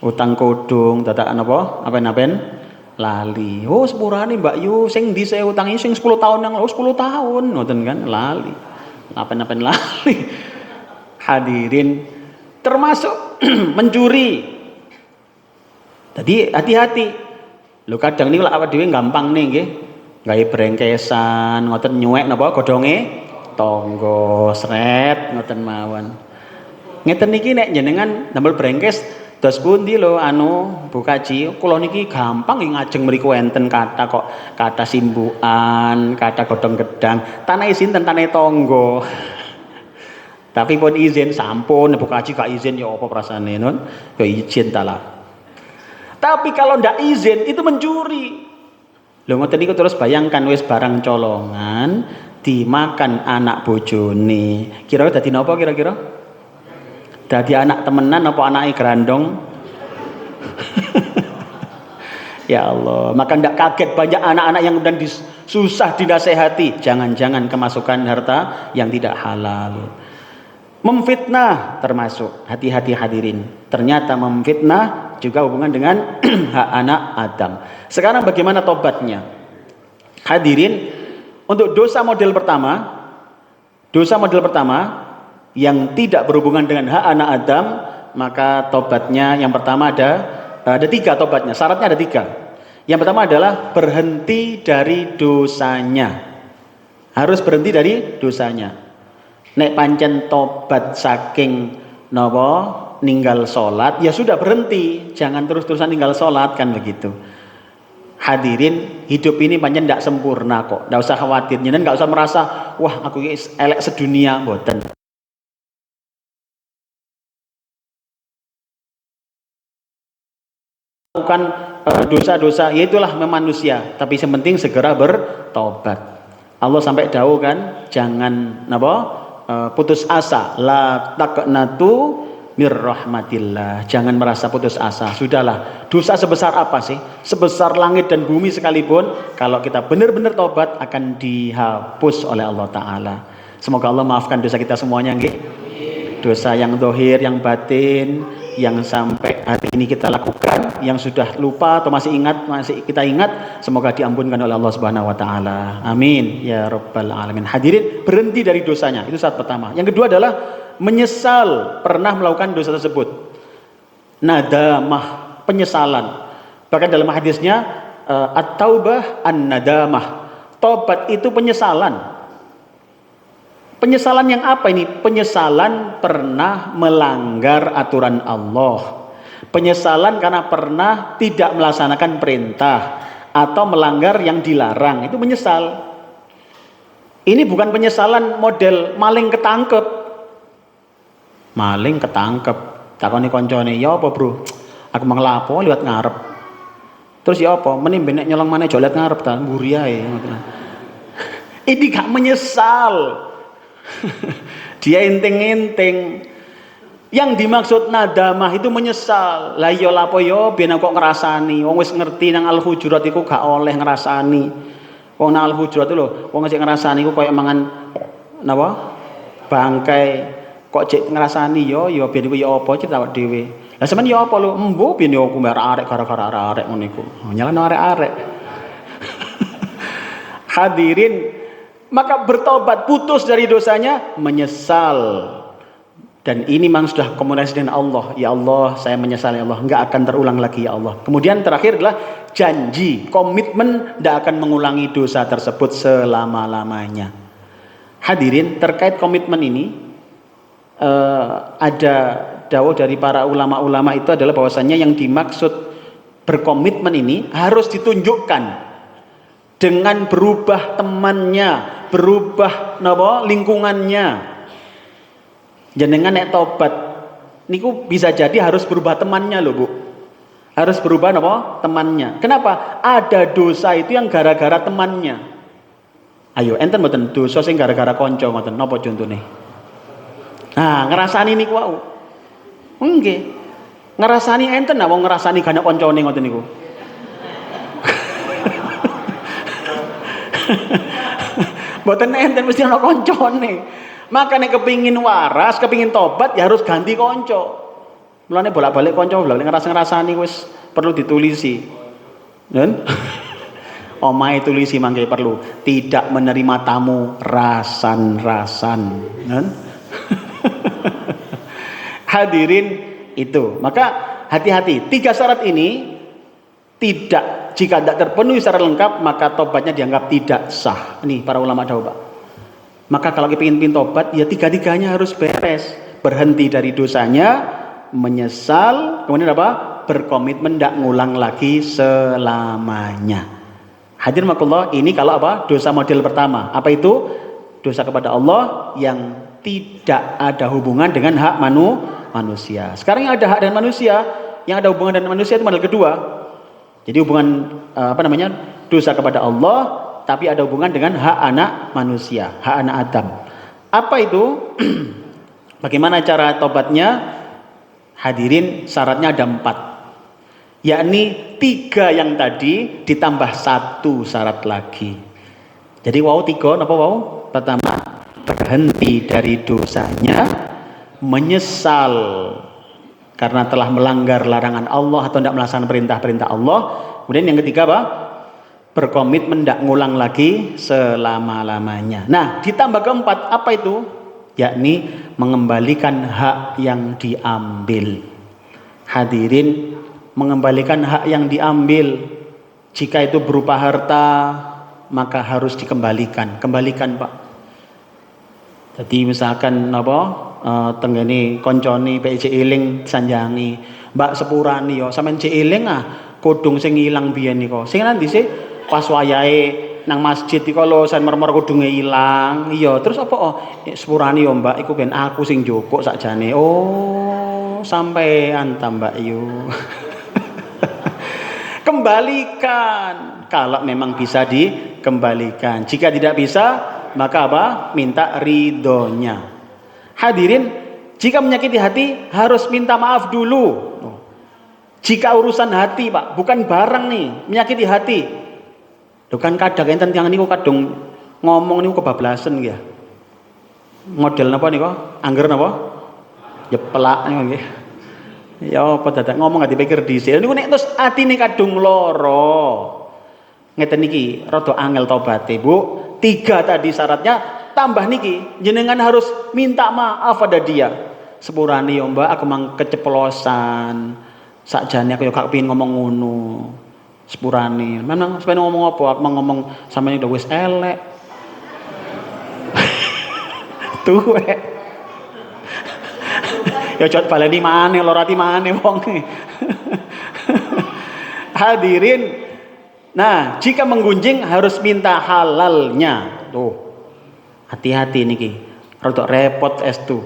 Utang kodong dadak napa? Apen-apen lali. Oh sepurane Mbak Yu sing ndi saya utangi sing 10 tahun yang lalu 10 tahun ngoten kan lali. Apen-apen lali. Hadirin, termasuk mencuri. Jadi hati-hati. Lho kadang niku lak awake dhewe gampang nih nggih. Gawe brengkesan ngoten nyuwek napa godhonge tonggo sret ngoten mawon. Ngeten niki nek jenengan damel brengkes dos pundi lho Bu Kaji, kula niki gampang ngajeng mriku enten kata simbukan, kata godhong gedang, tanahe sinten tanahe tonggo. Tapi pun izin sampun Bu Kaji gak izin ya apa prasane nun? Ya izin ta lah. Tapi kalau ndak izin itu mencuri. Lho ngoten niku terus bayangkan wis barang colongan dimakan anak bojone. Kira-kira dadi napa kira-kira? Dadi anak temenan apa anake grandong? Ya Allah, maka ndak kaget banyak anak-anak yang kemudian susah dinasehati, jangan-jangan kemasukan harta yang tidak halal. Memfitnah termasuk, hati-hati hadirin. Ternyata memfitnah juga hubungan dengan hak anak Adam. Sekarang bagaimana tobatnya? Hadirin, untuk dosa model pertama yang tidak berhubungan dengan hak anak Adam, maka tobatnya yang pertama ada 3 tobatnya. Syaratnya ada 3. Yang pertama adalah berhenti dari dosanya. Harus berhenti dari dosanya. Nek pancen tobat saking napa ninggal sholat, ya sudah berhenti. Jangan terus-terusan ninggal sholat, kan begitu. Hadirin, hidup ini pancen tidak sempurna kok. Tidak usah khawatir. Jangan nggak usah merasa, wah aku ini elek sedunia, mboten. Lakukan dosa-dosa, ya itulah manusia. Tapi yang penting segera bertobat. Allah sampai dawuh kan, jangan putus asa. La taqnatu mir rahmatillah. Jangan merasa putus asa. Sudahlah, dosa sebesar apa sih? Sebesar langit dan bumi sekalipun, kalau kita benar-benar tobat akan dihapus oleh Allah Ta'ala. Semoga Allah maafkan dosa kita semuanya, nggih. Dosa yang zahir, yang batin, yang sampai hari ini kita lakukan, yang sudah lupa atau masih kita ingat, semoga diampunkan oleh Allah Subhanahu wa taala. Amin ya rabbal alamin. Hadirin, berhenti dari dosanya. Itu syarat pertama. Yang kedua adalah menyesal pernah melakukan dosa tersebut. Nadamah, penyesalan. Bahkan dalam hadisnya at-taubah an-nadamah. Tobat itu penyesalan. Penyesalan yang apa ini? Penyesalan pernah melanggar aturan Allah. Penyesalan karena pernah tidak melaksanakan perintah atau melanggar yang dilarang. Itu menyesal. Ini bukan penyesalan model maling ketangkep. Maling ketangkep. Takoni koncone, "Ya apa, Bro? Aku manglapo liwat ngarep." Terus ya apa? Mending benek nyolong maneh jolet ngarep ta, mburi ae. Ini gak menyesal. Dia enting-enting. Yang dimaksud nadamah itu menyesal. Lah ya lapo yo ben kok ngrasani. Wong wis ngerti nang Al-Hujurat iku gak oleh ngrasani. Wong nang Al-Hujurat lho, wong sing ngrasani iku koyo mangan napa? Bangkai. Kok cek ngrasani yo ben iku ya apa cek awak dhewe. Lah sampean ya apa lho? Embo ben yo aku arek gara-gara arek ngono iku. Nyalano arek-arek. Hadirin, maka bertobat, putus dari dosanya, menyesal. Dan ini memang sudah komunikasi dengan Allah. Ya Allah, saya menyesal ya Allah, enggak akan terulang lagi ya Allah. Kemudian terakhir adalah janji, komitmen tidak akan mengulangi dosa tersebut selama-lamanya. Hadirin, terkait komitmen ini ada dawuh dari para ulama-ulama itu adalah bahwasannya yang dimaksud berkomitmen ini harus ditunjukkan dengan berubah temannya, berubah lingkungannya. Jenengan nek tobat niku bisa jadi harus berubah temannya loh, Bu. Harus berubah temannya. Kenapa? Ada dosa itu yang gara-gara temannya. Ayo, enten mboten dosa sing gara-gara kanca ngoten, napa contone? Nah, ngrasani niku wau. Nggih. Ngrasani enten wong ngrasani gak kancane ngoten niku. Mboten enten mesti ana kancane. Makanya kepingin waras, kepingin tobat ya harus ganti konco. Mulane bolak-balik konco, bolak-balik ngerasa-ngerasani wis perlu ditulisi. Dan omahe tulisi mangke perlu tidak menerima tamu rasan-rasan. Hadirin itu. Maka hati-hati. 3 syarat ini jika tidak terpenuhi secara lengkap maka tobatnya dianggap tidak sah. Ini para ulama dahulu, Pak. Maka kalau ingin tobat, ya 3-tiganya harus beres. Berhenti dari dosanya, menyesal, kemudian apa? Berkomitmen tidak ngulang lagi selamanya. Hadir makullah, ini kalau apa? Dosa model pertama. Apa itu? Dosa kepada Allah yang tidak ada hubungan dengan hak manusia. Sekarang yang ada hak dan manusia, yang ada hubungan dengan manusia itu model kedua. Jadi hubungan dosa kepada Allah, tapi ada hubungan dengan hak anak manusia, hak anak Adam. Apa itu? Bagaimana cara tobatnya? Hadirin, syaratnya ada 4. Yakni 3 yang tadi ditambah 1 syarat lagi. Jadi 3, napa wau? Pertama, berhenti dari dosanya, menyesal karena telah melanggar larangan Allah atau tidak melaksanakan perintah-perintah Allah. Kemudian yang ketiga apa? Berkomitmen tidak ngulang lagi selama-lamanya. Nah, ditambah keempat, apa itu? Yakni mengembalikan hak yang diambil. Hadirin, mengembalikan hak yang diambil. Jika itu berupa harta, maka harus dikembalikan. Kembalikan, Pak. Jadi misalkan tenggene koncone PJ eling sanjangi, Mbak sepurani yo sampean cek eling kodong sing ilang biyen niku. Sing nanti sih pas wayahe nang masjid iku lho san mermer kodonge ilang. Iya, terus apa sepurani yo Mbak iku ben aku sing njupuk sakjane. Oh, sampean ta Mbak yo. Kembalikan kalau memang bisa dikembalikan. Jika tidak bisa, maka apa? Minta ridhonya. Hadirin, jika menyakiti hati harus minta maaf dulu. Jika urusan hati, Pak, bukan barang nih, menyakiti hati. Loh kan kadang enten tiyang niku kadung ngomong niku kebablasan ya. Model napa niku? Angger napa? Jeplak niku nggih. Ya apa dadak ngomong gak dipikir dhisik. Niku nek terus atine kadung lara. Ngeten iki rada angel tobaté, Bu. 3 tadi syaratnya, tambah niki jenengan harus minta maaf pada dia. Sepurane yo Mbak, aku mang keceplosan. Sakjane aku yo gak pengin ngomong ngono. Sepurane. Memang sampeyan ngomong apa? Aku mau ngomong sampeyan udah wis elek. Tuwek. Ya cot baleni maneh loro ati maneh wong. Hadirin, nah jika menggunjing harus minta halalnya. Tuh, hati-hati niki, rada repot estu.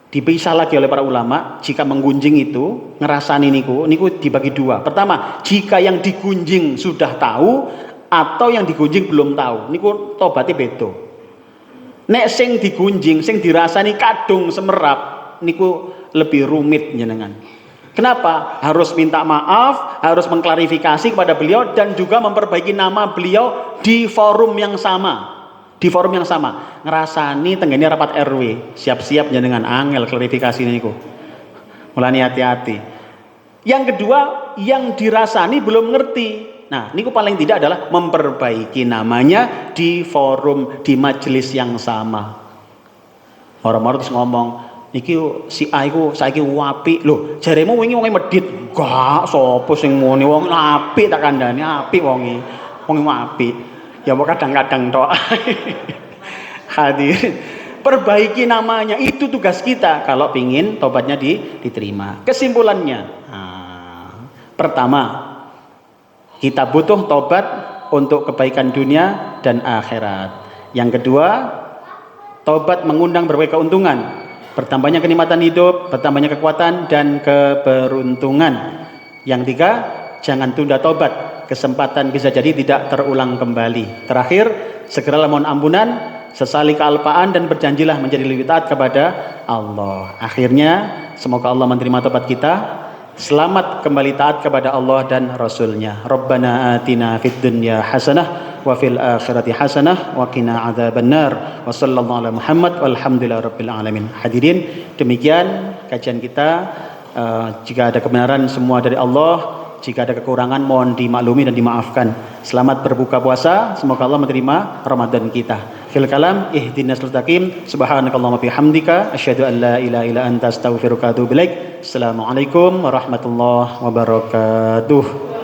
Dipisah lagi oleh para ulama. Jika menggunjing itu ngerasani niku dibagi 2. Pertama, jika yang digunjing sudah tahu atau yang digunjing belum tahu, niku tobaté beda. Nek sing digunjing, sing dirasani kadung semerap, niku lebih rumit jenengan. Kenapa? Harus minta maaf, harus mengklarifikasi kepada beliau dan juga memperbaiki nama beliau di forum yang sama. Di forum yang sama. Ngerasani tenggene rapat RW, siap-siap jenengan angel klarifikasi niku. Mulane hati-hati. Yang kedua, yang dirasani belum ngerti. Nah, niku paling tidak adalah memperbaiki namanya di forum, di majelis yang sama. Orang-orang terus ngomong, iki si A iku saiki apik lho, jaremu wingi wonge medhit. Enggak, sapa sing muni wong apik tak kandhani, apik wonge. Wong apik. Ya kok kadang-kadang tok. Hadir. Perbaiki namanya, itu tugas kita kalau pingin tobatnya diterima. Kesimpulannya, pertama, kita butuh tobat untuk kebaikan dunia dan akhirat. Yang kedua, tobat mengundang berbagai keuntungan. Bertambahnya kenikmatan hidup, bertambahnya kekuatan dan keberuntungan. Yang 3, jangan tunda tobat. Kesempatan bisa jadi tidak terulang kembali. Terakhir, segeralah mohon ampunan, sesali kealpaan dan berjanjilah menjadi lebih taat kepada Allah. Akhirnya, semoga Allah menerima tobat kita. Selamat kembali taat kepada Allah dan Rasulnya. Rabbana atina fid dunya hasanah wa fil akhirati hasanah wa qina adzabannar. Wa sallallahu ala Muhammad walhamdulillahi rabbil alamin. Hadirin, demikian kajian kita. Jika ada kebenaran semua dari Allah, jika ada kekurangan mohon dimaklumi dan dimaafkan. Selamat berbuka puasa, semoga Allah menerima Ramadan kita. Fil kalam ihdinas mustaqim, subhanakallahumma bihamdika asyhadu an la ilaha illa anta astaghfiruka wa atubu ilaik. Assalamualaikum warahmatullahi wabarakatuh.